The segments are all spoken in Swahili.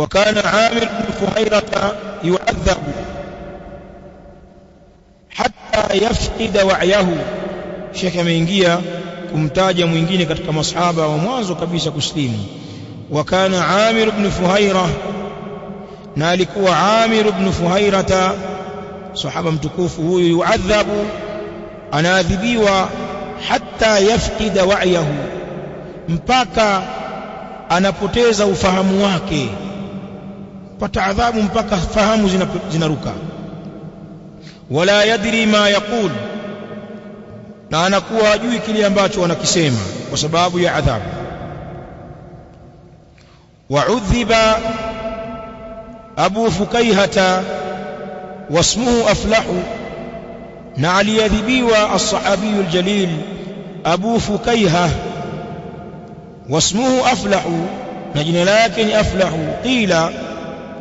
وكان عامر بن فهيرة يعذب حتى يفقد وعيه. Sheikh ameingia kumtaja mwingine katika masahaba wa mwanzo kabisa kuslimu. Wakana Amir ibn Fuhaira, na alikuwa Amir ibn Fuhairata sahaba mtukufu huyu, yuadhabu, anaadhibiwa, hatta yafqida wa'yahu, mpaka anapoteza ufahamu wake, pata adhabu mpaka fahamu zinaruka. Wala yadri ma yaqul, na anakuwa hajui kile ambacho wanakisema kwa sababu ya adhabu. Wa'udhiba Abu Fukaihata wasmuhu Aflahu, na aliyadhibiwa as-sahabiyul jalil Abu Fukaiha wasmuhu Aflahu, na jina lake ni Aflahu. Qila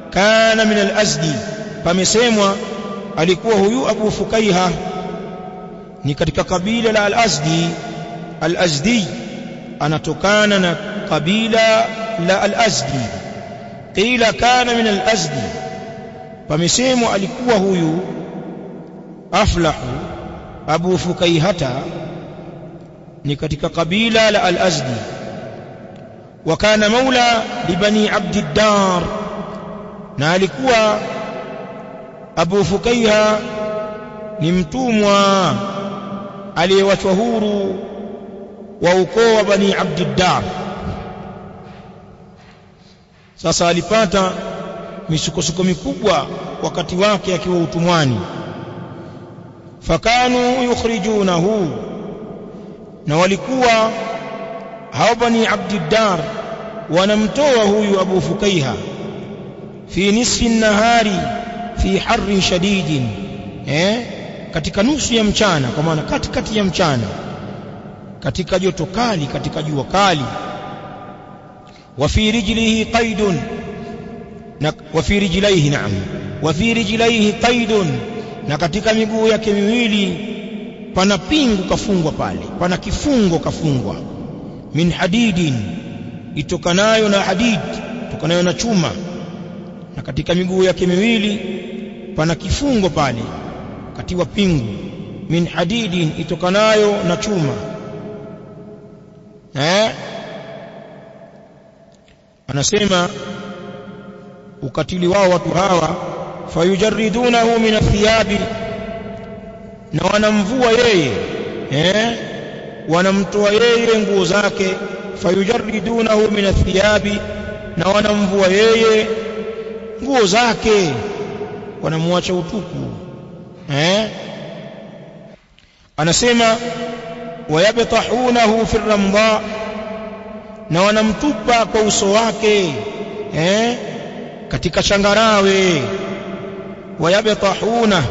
kana min al-Azdi, pamesemwa alikuwa huyu Abu Fukaiha ni katika kabila la al-Azdi. Al-Azdi anatokana na kabila la al-Azdi. Qila kana min al-Azdi, pamesemwa alikuwa huyu Aflahu Abu Fukaihata ni katika kabila la al-Azdi. Wa kana maula li bani Abdiddar, na alikuwa Abu Fukaiha ni mtumwa aliyewachwa huru wa ukoo wa bani Abdiddar. Sasa alipata misukosuko mikubwa wakati wake akiwa utumwani. Fakanu yukhrijunahu, na walikuwa hao bani Abdiddar wanamtoa huyu Abu Fukaiha fi nisfi nahari fi harrin shadidin, katika nusu ya mchana, kwa maana katikati ya mchana, katika joto kali, katika jua kali. Wa fi rijlihi qaidun, na wa fi rijlaihi, naam, wa fi rijlaihi qaidun, na katika miguu yake miwili pana pingu kafungwa pale, pana kifungo kafungwa, min hadidin, itokanayo na hadid, itokanayo na chuma, na katika miguu yake miwili pana kifungo pale, katiwa pingu, min hadidin, itokanayo na chuma. Anasema ukatili wao watu hawa, fayujarridunahu min athiyabi, na wanamvua yeye, wanamtoa yeye nguo zake. Fayujarridunahu min athiyabi, na wanamvua yeye nguo zake, wanamwacha utupu. Anasema wayabtahunahu fi ramdha, na wanamtupa kwa uso wake katika wayabtahuna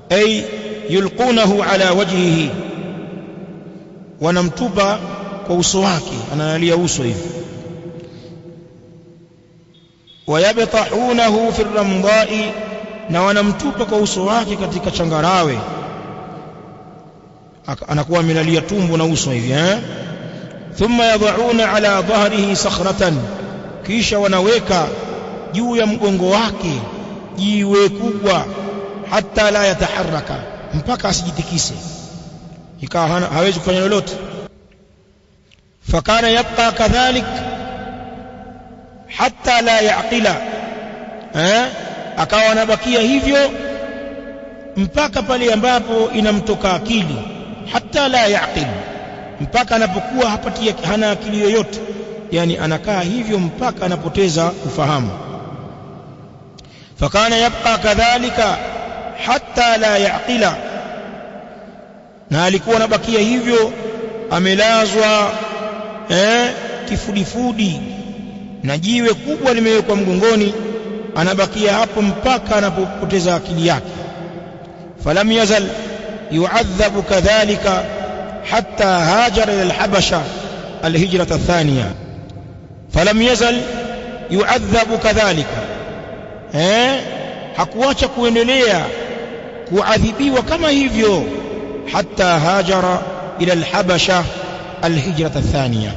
ay yulqunahu ala wajhihi, wanamtupa kwa uso wake, analia uso hivi. Wayabtahunahu fi ramdha'i, na wanamtupa kwa uso wake katika changarawe, anakuwa amelia tumbo na uso hivi. Thumma yad'una ala dhahrihi sakhratan, kisha wanaweka juu ya mgongo wake jiwe kubwa, hatta la yataharraka, mpaka asijitikise, ikawa hawezi kufanya lolote. Fakana yabqa kadhalik hatta la yaqila, akawa anabakia hivyo mpaka pale ambapo inamtoka akili. Hatta la yaqil, mpaka anapokuwa hana akili yoyote, yani anakaa hivyo mpaka anapoteza ufahamu. Fakana yabqa kadhalika hatta la yaqila, na alikuwa anabakia hivyo amelazwa kifudifudi na jiwe kubwa limewekwa mgongoni, anabakia hapo mpaka anapopoteza akili yake. Falam yazal yu'adhabu kadhalika hatta hajara ila al-Habasha al-hijrata ath-thaniya. Falam yazal yu'adhabu kadhalika, hakuacha kuendelea kuadhibiwa kama hivyo, hatta hajara ila al-Habasha al-hijrata ath-thaniya,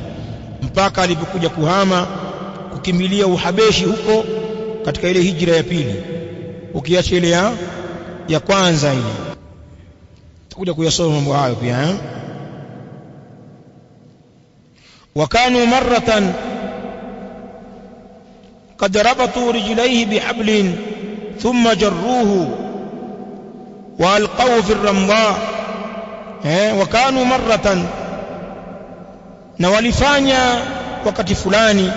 mpaka alipokuja kukimbilia Uhabeshi huko katika ile hijra ya pili, ukiacha ile ya kwanza ile. Tutakuja kuyasoma mambo hayo pia. وكانوا مرة قد ربطوا رجليه بحبل ثم جروه وألقوه في الرمضاء. وكانوا مرة نوالفانيا wakati fulani,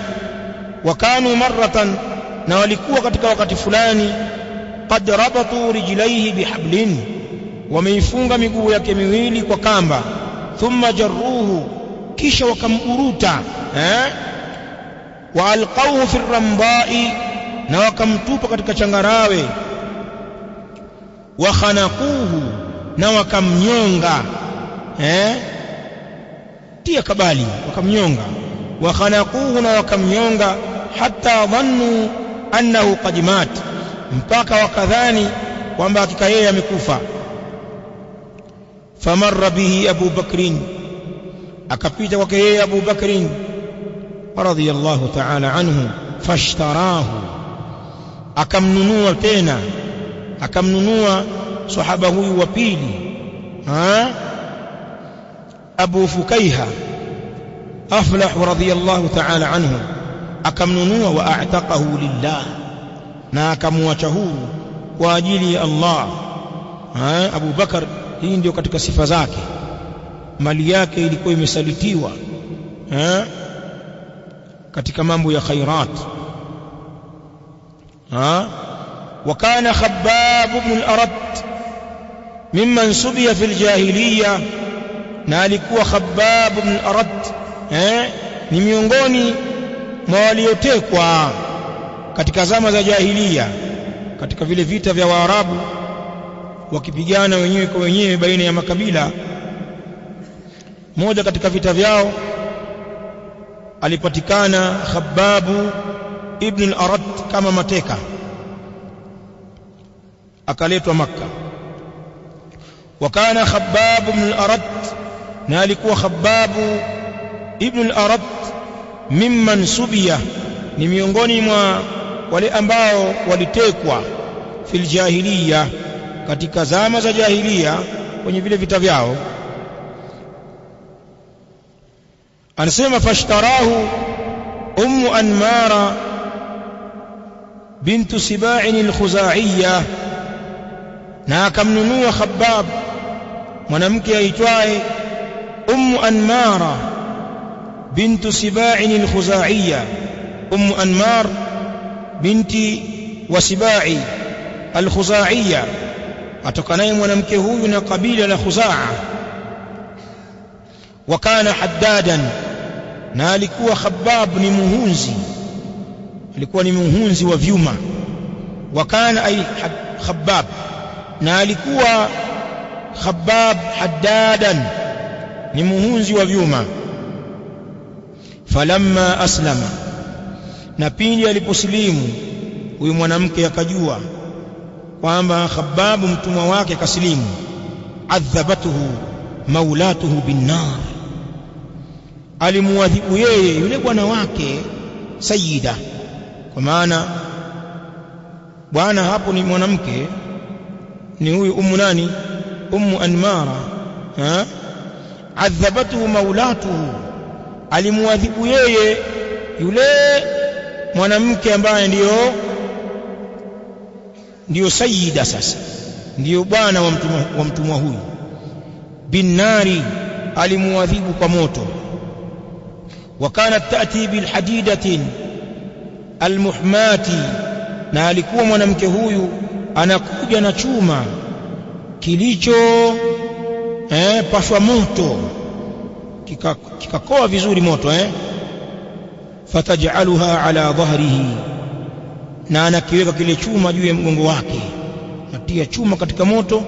wakanu marratan, na walikuwa katika wakati fulani, qad rabatu rijlaihi bihablin, wameifunga miguu yake miwili kwa kamba, thumma jarruhu, kisha wakamburuta, wa alqawhu fi ramdai, na wakamtupa katika changarawe, wa khanaquhu, na wakamnyonga, tia kabali, wakamnyonga, wa khanaquhu, na wakamnyonga, hatta dhannu annahu qad mat, mpaka wakadhani kwamba hakika yeye amekufa. Famarra bihi Abu Bakrin, akapita kwake yeye Abu Bakrin radhiyallahu ta'ala anhu, fashtarahu, akamnunua tena, akamnunua sahaba huyu wa pili, Abu Fukaiha Aflah radhiyallahu ta'ala anhu, akamnunua, wa a'taqahu lillah, na akamwacha huru kwa ajili ya Allah. Abu Bakar, hii ndio katika sifa zake, mali yake ilikuwa imesalitiwa katika mambo ya khairat. وكان خباب بن الأرت ممن سبي في الجاهلية, na alikuwa Khabbab ibn al-Arat ni miongoni mwa waliotekwa katika zama za jahiliya, katika vile vita vya Waarabu wakipigana wenyewe kwa wenyewe baina ya makabila. Moja katika vita vyao alipatikana Khabbab ibn al-Arat kama mateka, akaletwa Makka. Wakana Khabbab ibn al-Arat, na alikuwa Khabbab ibn al-Arat mimman subiya, ni miongoni mwa wale ambao walitekwa fil jahiliya, katika zama za jahiliya, kwenye vile vita vyao. Anasema fashtarahu Ummu Anmara bintu Siba'in al-Khuzaiya, na akamnunua Khabbab mwanamke aitwaye Ummu Anmara bintu Siba'in al-Khuzaiya. Ummu Anmar binti wa Sibai al-Khuzaiya, atokanaye mwanamke huyu na kabila la Khuzaa. Wa kana haddadan, na alikuwa Khabbab ni muhunzi, alikuwa ni muhunzi wa vyuma. Wa kana ay Khabbab, na alikuwa Khabbab haddadan, ni muhunzi wa vyuma. Falamma aslama, na pindi aliposilimu huyu mwanamke akajua kwamba Khabbab mtumwa wake kasilimu, adhabatuhu maulatuhu binnar, alimuadhibu yeye yule bwana wake Sayyida, kwa maana bwana hapo ni mwanamke, ni huyu ummu nani, Ummu Anmara. Adhabatuhu maulatuhu, alimuadhibu yeye yule mwanamke ambaye ndiyo Sayyida, sasa ndiyo bwana wa mtumwa huyu. Binnari, alimuadhibu kwa moto. Wa kanat ta'ti bil hadidatin almuhmati, na alikuwa mwanamke huyu anakuja na chuma kilicho pashwa moto, kikakoa vizuri moto. Fataj'aluha ala dhahrihi, na anakiweka kile chuma juu ya mgongo wake, natia chuma katika moto,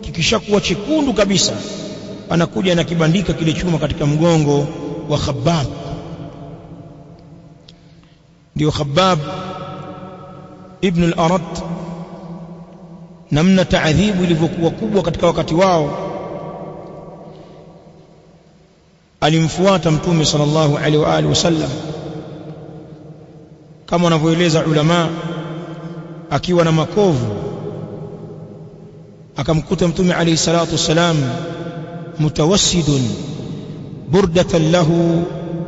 kikishakuwa chekundu kabisa, anakuja na kibandika kile chuma katika mgongo wa Khabbab. Ndio Khabbab ibn al-Arat, namna taadhibu ilivyokuwa kubwa katika wakati wao. Alimfuata Mtume sallallahu alaihi wa alihi wasallam kama wanavyoeleza ulama, akiwa na makovu akamkuta mtume alayhi salatu wassalam mutawassidun burdatan lahu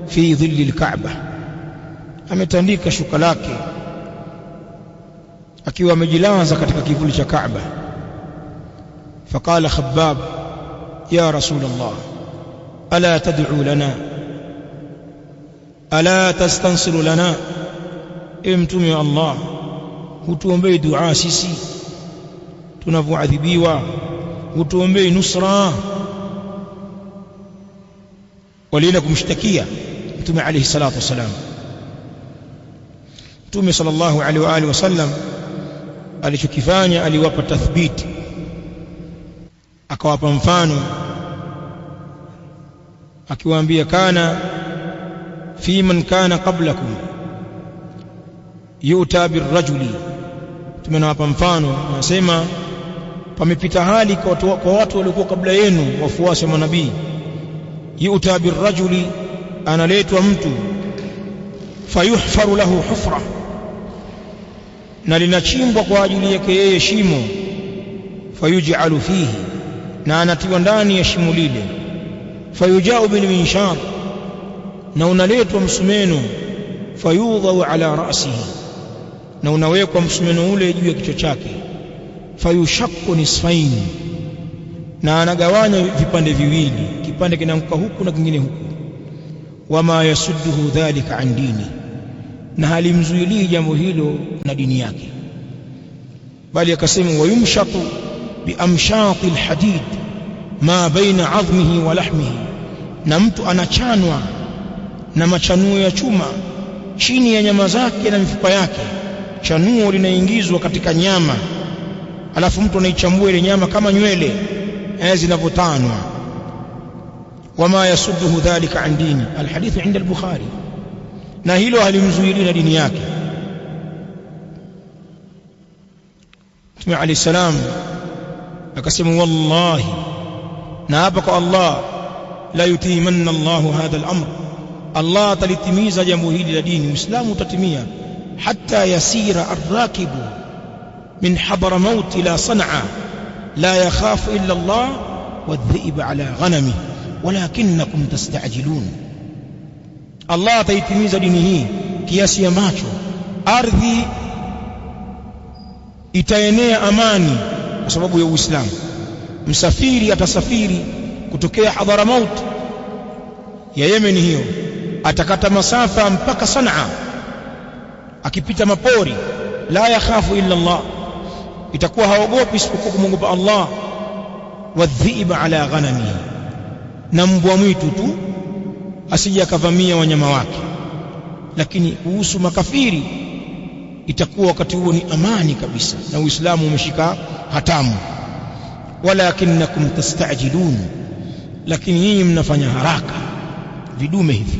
fi dhilli al-Ka'bah, ametandika shuka lake akiwa amejilaza katika kivuli cha Kaaba. Faqala Khabbab, ya Rasulullah, ala tad'u lana, ala tastansiru lana, ewe mtume wa Allah, hutuombei dua sisi tunavyoadhibiwa, hutuombei nusra. Walienda kumshtakia mtume alayhi salatu wasalam. Mtume sallallahu alaihi wa alihi wasallam alichokifanya, aliwapa tathbiti, akawapa mfano, akiwaambia kana fi man kana qablakum yu'ta birrajuli. Tumenawapa mfano, anasema pamepita hali kwa watu waliokuwa kabla yenu, wafuasi wa manabii. Yu'ta birrajuli, analetwa mtu, fayuhfaru lahu hufra, na linachimbwa kwa ajili yake yeye shimo, fayuj'alu fihi, na anatiwa ndani ya shimo lile. Fayuja'u bil minshar, na unaletwa msumeno, fayudhau ala ra'sihi, na unawekwa msumeno ule juu ya kichwa chake. Fayushakku nisfaini, na anagawanya vipande viwili, kipande kinaanguka huku na kingine huku. Wama yasudduhu dhalika an dini, na halimzuilii jambo hilo na dini yake, bali akasema wayumshatu biamshati alhadid ma baina adhmihi wa lahmihi, na mtu anachanwa na machanuo ya chuma chini ya nyama zake na mifupa yake. Chanuo linaingizwa katika nyama, alafu mtu anaichambua ile nyama kama nywele zinavyotanwa. Wama yasudduhu dhalika an dini, alhadithu inda al-Bukhari, na hilo halimzuili na dini yake. Mtume alayhi salam akasema wallahi, na hapa kwa Allah, la yutimanna Allahu hadha al-amr, Allah atalitimiza jambo hili la dini, Uislamu utatimia. Hatta yasira arrakibu min Hadramaut ila Sanaa la yakhafu illa Allah wadh-dhi'b ala ghanami walakinnakum tastajilun. Allah ataitimiza dini hii kiasi ambacho ardhi itaenea amani kwa sababu ya Uislamu. Msafiri atasafiri kutokea Hadramaut ya Yemen, hiyo atakata masafa mpaka Sanaa akipita mapori, la yakhafu illa Allah, itakuwa haogopi isipokuwa kumwogopa Allah. Wadh-dhi'b ala ghanamihi, na mbwa mwitu tu asije akavamia wanyama wake. Lakini kuhusu makafiri itakuwa wakati huo ni amani kabisa, na Uislamu umeshika hatamu. Walakinnakum tastajilun, lakini nyinyi mnafanya haraka, vidume hivi.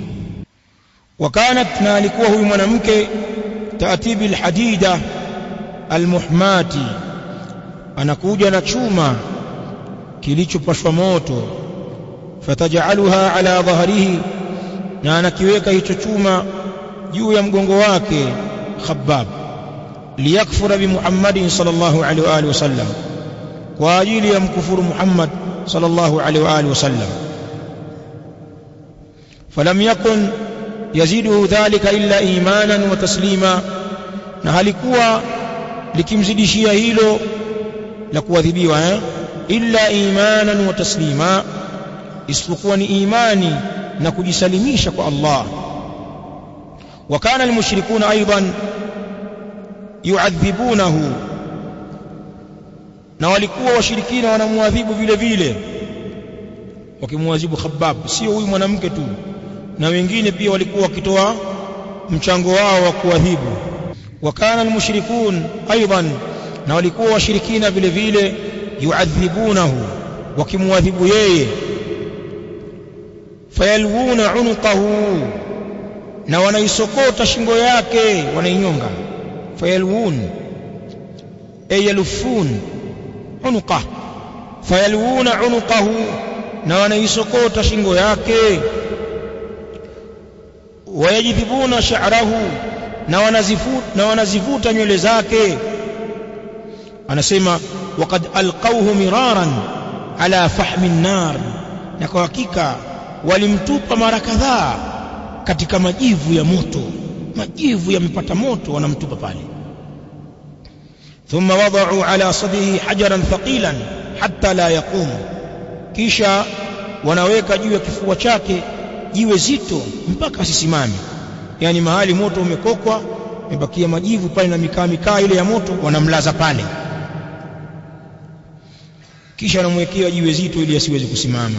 Wakanat, na alikuwa huyu mwanamke, taatibi alhadida almuhmati, anakuja na chuma kilichopashwa moto. Fatajaluha ala dhahrihi, na anakiweka hicho chuma juu ya mgongo wake Khabbab. Liyakfura bi Muhammadin sallallahu alaihi wa alihi wasallam, kwa ajili ya mkufuru Muhammad sallallahu alaihi wa alihi wasallam. Falam yakun yaziduhu dhalika illa imanan wa taslima, na halikuwa likimzidishia hilo la kuadhibiwa illa imanan wa taslima, isipokuwa ni imani na kujisalimisha kwa Allah. Wa kana almushrikuna aidan yu'adhibunahu, na walikuwa washirikina wanamuadhibu vile vile, wakimuadhibu Khabbab. Sio huyu mwanamke tu, na wengine pia walikuwa wakitoa mchango wao wa kuadhibu. Wa kana almushrikun aidan, na walikuwa washirikina vile vile yu'adhibunahu, wakimuadhibu yeye. Fayalwuna unuqahu, na wanaisokota shingo yake, wanainyonga. Fayalwun ay yalufun unuqah, fayalwuna unuqahu, na wanaisokota shingo yake. Wayajdhibuna sha'rahu, na wanazivuta nywele zake. Anasema waqad alqawhu miraran ala fahmi an-nar, na kwa hakika walimtupa mara kadhaa katika majivu ya moto. Majivu yamepata moto, wanamtupa pale. Thumma wada'u ala sadrihi hajaran thaqilan hatta la yaqum, kisha wanaweka juu ya kifua chake jiwe zito mpaka asisimame. Yani mahali moto umekokwa, imebakia majivu pale na mikaa ile ya moto, wanamlaza pale, kisha wanamwekea jiwe zito ili asiweze kusimama.